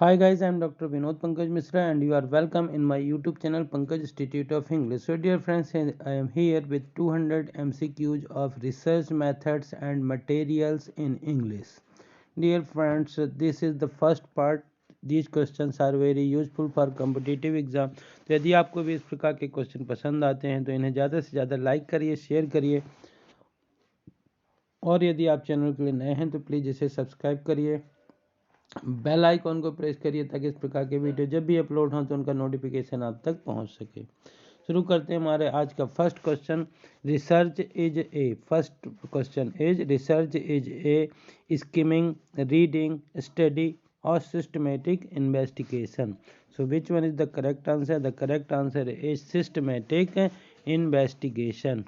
Hi guys, I am Dr. Vinod Pankaj Misra and you are welcome in my YouTube channel Pankaj Institute of English. So dear friends, I am here with 200 MCQs of research methods and materials in English. Dear friends, this is the first part. These questions are very useful for competitive exam. तो यदि आपको भी इस प्रकार के question पसंद आते हैं तो इन्हें ज़्यादा से ज़्यादा लाइक करिए, शेयर करिए और यदि आप चैनल के लिए नए हैं तो प्लीज़ इसे सब्सक्राइब करिए, बेल आइकॉन को प्रेस करिए ताकि इस प्रकार के वीडियो जब भी अपलोड हों तो उनका नोटिफिकेशन आप तक पहुंच सके। शुरू करते हैं हमारे आज का first question. Research is a skimming, reading, study और systematic investigation. So which one is the correct answer? The correct answer is systematic investigation.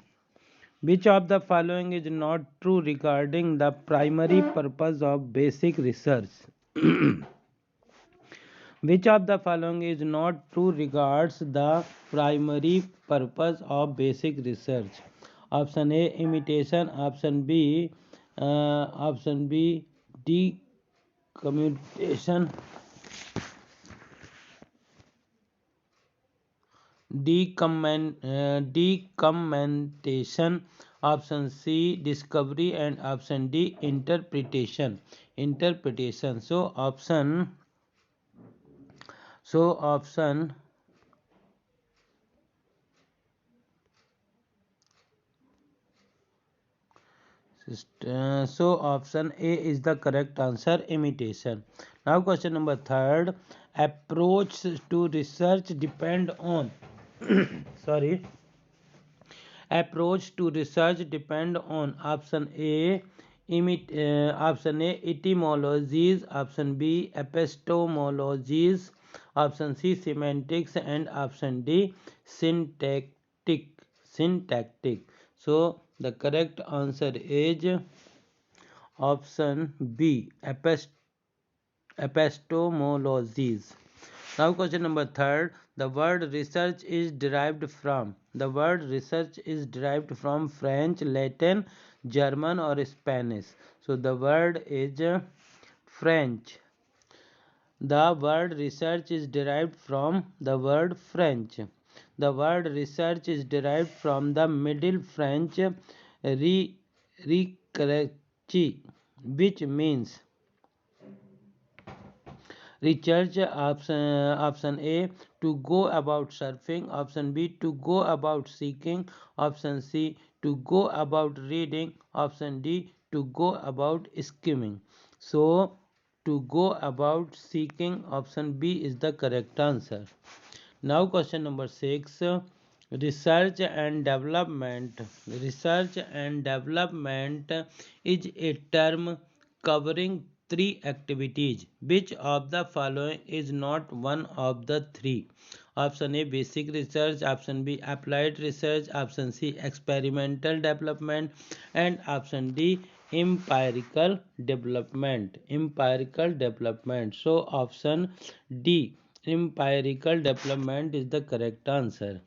Which of the following is not true regarding the primary purpose of basic research? Which of the following is not true regards the primary purpose of basic research? Option A imitation, option B decommutation, decommentation, option C discovery, and option D interpretation. Option A is the correct answer, imitation. Now question number third. Approach to research depend on sorry approach to research depend on option A etymologies, option B epistemologies, option C semantics, and option D syntactic. So the correct answer is option B epistemologies. Now question number third. The word research is derived from French, Latin, German or Spanish. So the word is French. The word research is derived from the word French. The word research is derived from the Middle French recherche, which means research. Option A to go about surfing, option B to go about seeking, option C to go about reading, option D to go about skimming. So to go about seeking, option B is the correct answer. Now question number 6. Research and development is a term covering three activities. Which of the following is not one of the three? Option A basic research, option B applied research, option C experimental development, and option D empirical development. So option D empirical development is the correct answer.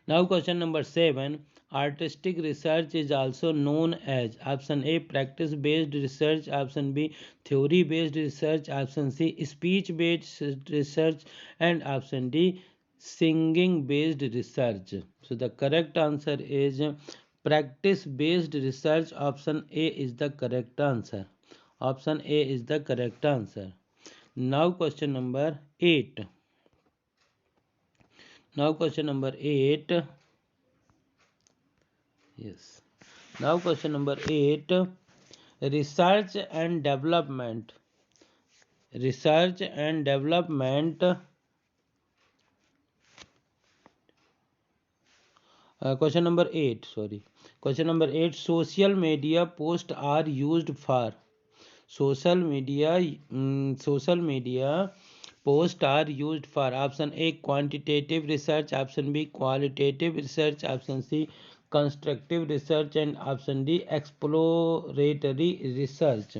Now question number 7. Artistic research is also known as option A practice based research, option B theory based research, option C speech based research, and option D singing based research. So the correct answer is practice based research. Option A is the correct answer. Now question number 8. Yes. Now question number 8. Research and development. Question number 8. Question number 8. Social media posts are used for. Social media posts are used for option A quantitative research, option B qualitative research, option C constructive research, and option D exploratory research.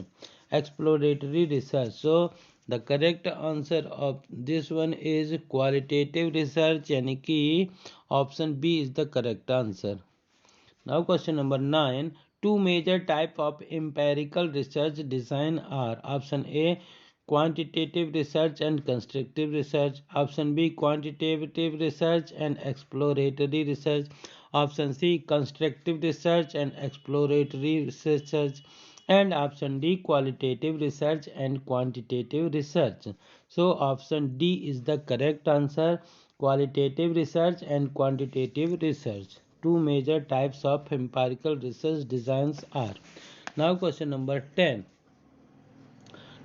So the correct answer of this one is qualitative research, यानी कि option B is the correct answer. Now question number 9. Two major type of empirical research design are option A quantitative research and constructive research. Option B, quantitative research and exploratory research. Option C, constructive research and exploratory research. And option D, qualitative research and quantitative research. So option D is the correct answer. Qualitative research and quantitative research. Two major types of empirical research designs are. Now question number 10.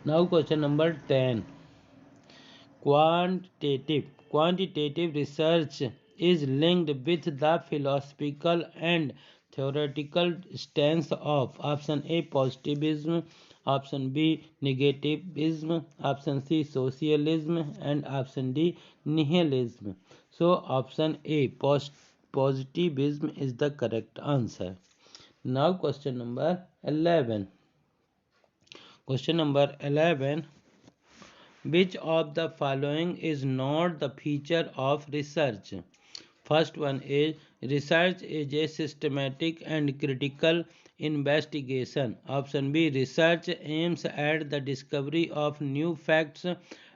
Now question number 10. Quantitative research is linked with the philosophical and theoretical stance of option A, positivism, option B, negativism, option C, socialism, and option D, nihilism. So option A, positivism is the correct answer. Now question number 11. Question number 11. Which of the following is not the feature of research? First one is research is a systematic and critical investigation. Option B, research aims at the discovery of new facts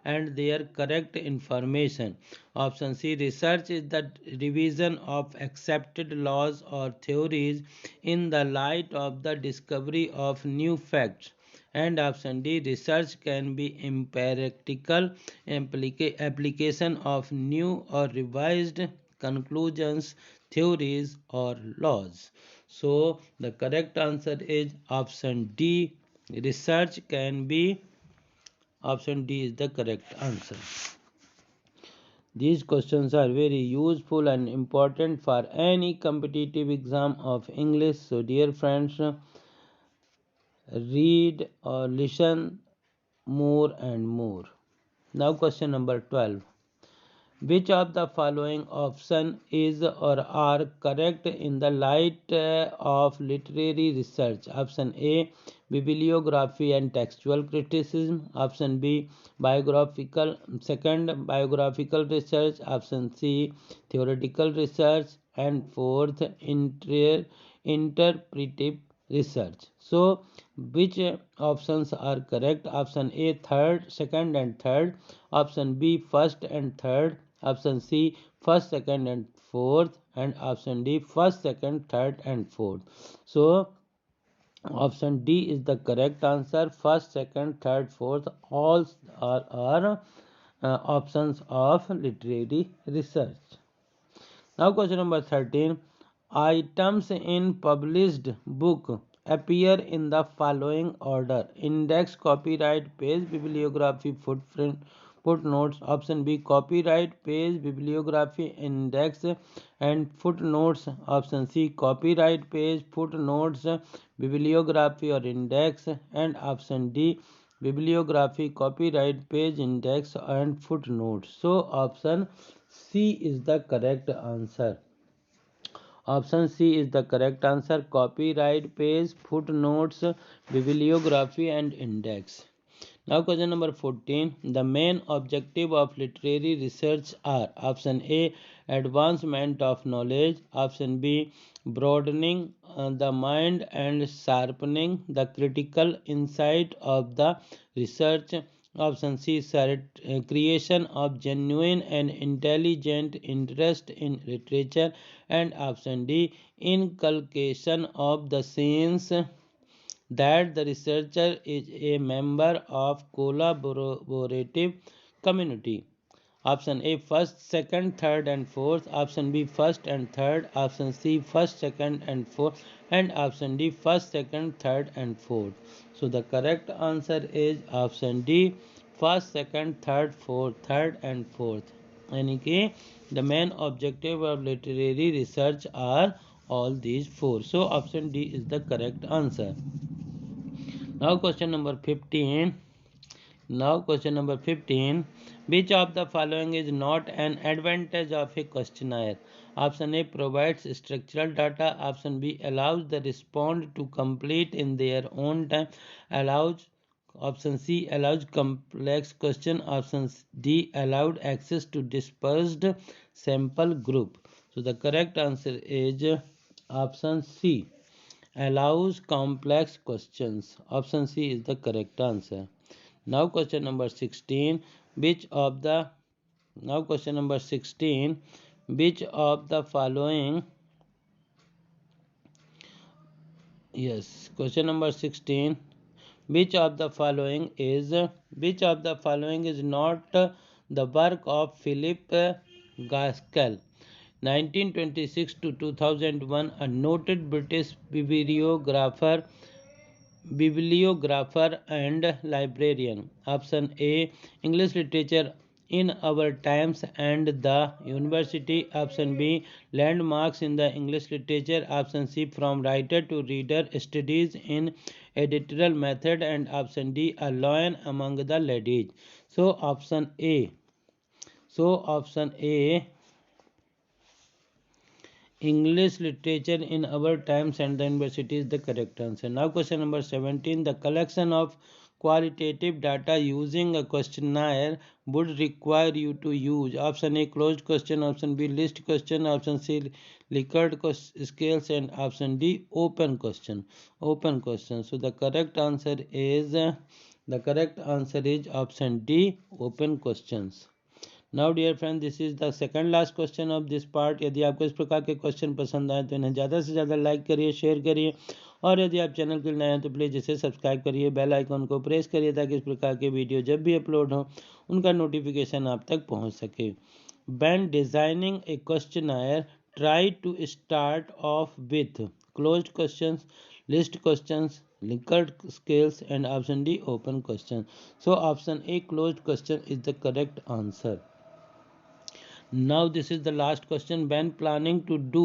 and their correct information. Option C, research is the revision of accepted laws or theories in the light of the discovery of new facts. And option D, research can be empirical application of new or revised conclusions, theories, or laws. So the correct answer is option D. Research can be. Option D is the correct answer. These questions are very useful and important for any competitive exam of English. So dear friends, read or listen more and more. Now question number 12. Which of the following option is or are correct in the light of literary research? Option A, bibliography and textual criticism. Option B, biographical research. Option C, theoretical research. And fourth, interpretive research. So which options are correct? Option A, third, second and third. Option B, first and third. Option C, first, second and fourth. And option D, first, second, third and fourth. So option D is the correct answer. First, second, third, fourth, all are options of literary research. Now question number 13. Items in published book appear in the following order: index, copyright, page, bibliography, footnotes. Option B, copyright, page, bibliography, index, and footnotes. Option C, copyright, page, footnotes, bibliography or index. And option D, bibliography, copyright, page, index, and footnotes. So option C is the correct answer. Option C is the correct answer. Copyright, page, footnotes, bibliography, and index. Now question number 14. The main objective of literary research are: option A, advancement of knowledge. Option B, broadening the mind and sharpening the critical insight of the research. Option C, creation of genuine and intelligent interest in literature. And option D, inculcation of the sense that the researcher is a member of collaborative community. Option A, first, second, third and fourth. Option B, first and third. Option C, first, second and fourth. And option D, first, second, third and fourth. So the correct answer is option D, first, second, third, fourth, third and fourth. यानी कि the main objective of literary research are all these four. So option D is the correct answer. Now question number 15. Which of the following is not an advantage of a questionnaire? Option A, provides structural data. Option B, allows the respondent to complete in their own time. Option C, allows complex question. Option D, allowed access to dispersed sample group. So the correct answer is option C, allows complex questions. Option C is the correct answer. Now question number 16, which of the now question number 16, which of the following yes question number 16, which of the following is not the work of Philip Gaskell, 1926 to 2001, a noted British bibliographer and librarian. Option A, English literature in our times and the university. Option B, landmarks in the English literature. Option C, from writer to reader, studies in editorial method. And option D, a lion among the ladies. So option A. English literature in our times and the university is the correct answer. Now question number 17. The collection of qualitative data using a questionnaire would require you to use option A, closed question, option B, list question, option C, Likert scales, and option D, open question. So the correct answer is option D, open questions. Now dear friend this is the second last question of this part. यदि आपको इस प्रकार के question पसंद आए तो इन्हें ज़्यादा से ज़्यादा लाइक करिए, शेयर करिए, और यदि आप चैनल के लिए नए हैं तो प्लीज़ इसे सब्सक्राइब करिए, बेल आइकन को प्रेस करिए ताकि इस प्रकार के वीडियो जब भी अपलोड हो उनका नोटिफिकेशन आप तक पहुँच सके। When designing A questionnaire, try to start off with closed questions, list questions, Likert scales, and option D, open questions. So option A, closed question, is the correct answer. Now this is the last question. When planning to do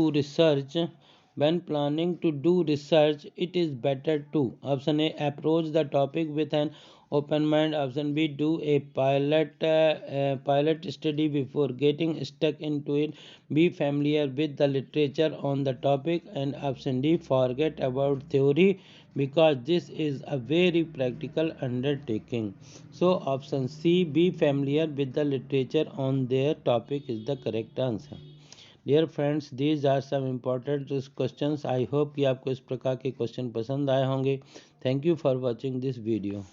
research, it is better to option A, approach the topic with an open mind. Option B, do a pilot study before getting stuck into it. Be familiar with the literature on the topic. And option D, forget about theory because this is a very practical undertaking. So option C, be familiar with the literature on their topic, is the correct answer. Dear friends, these are some important questions. I hope कि आपको इस प्रकार के question पसंद आए होंगे। Thank you for watching this video.